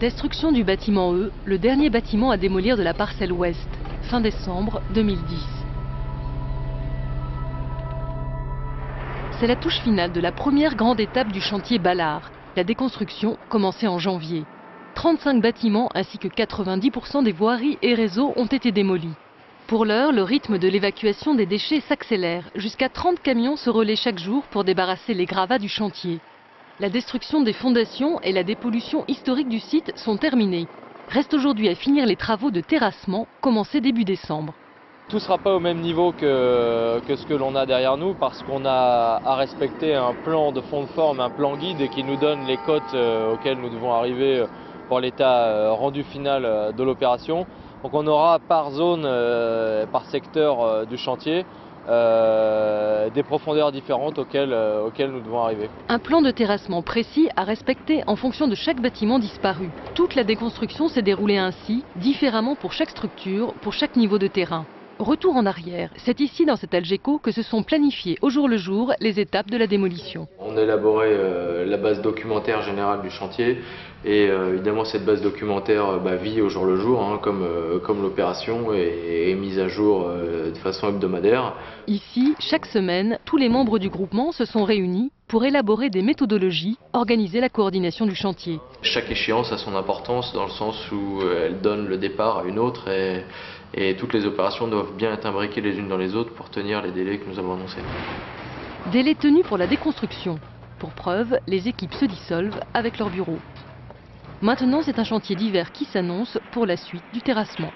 Destruction du bâtiment E, le dernier bâtiment à démolir de la parcelle ouest, fin décembre 2010. C'est la touche finale de la première grande étape du chantier Ballard. La déconstruction commençait en janvier. 35 bâtiments ainsi que 90% des voiries et réseaux ont été démolis. Pour l'heure, le rythme de l'évacuation des déchets s'accélère. Jusqu'à 30 camions se relaient chaque jour pour débarrasser les gravats du chantier. La destruction des fondations et la dépollution historique du site sont terminées. Reste aujourd'hui à finir les travaux de terrassement, commencés début décembre. Tout ne sera pas au même niveau que ce que l'on a derrière nous parce qu'on a à respecter un plan de fond de forme, un plan guide qui nous donne les cotes auxquelles nous devons arriver pour l'état rendu final de l'opération. Donc on aura par zone, par secteur du chantier, des profondeurs différentes auxquelles nous devons arriver. Un plan de terrassement précis à respecter en fonction de chaque bâtiment disparu. Toute la déconstruction s'est déroulée ainsi, différemment pour chaque structure, pour chaque niveau de terrain. Retour en arrière, c'est ici dans cet Algeco que se sont planifiées au jour le jour les étapes de la démolition. On a élaboré la base documentaire générale du chantier et évidemment cette base documentaire vit au jour le jour comme l'opération est mise à jour de façon hebdomadaire. Ici, chaque semaine, tous les membres du groupement se sont réunis pour élaborer des méthodologies, organiser la coordination du chantier. Chaque échéance a son importance dans le sens où elle donne le départ à une autre et toutes les opérations doivent bien être imbriquées les unes dans les autres pour tenir les délais que nous avons annoncés. Délai tenu pour la déconstruction. Pour preuve, les équipes se dissolvent avec leurs bureaux. Maintenant, c'est un chantier d'hiver qui s'annonce pour la suite du terrassement.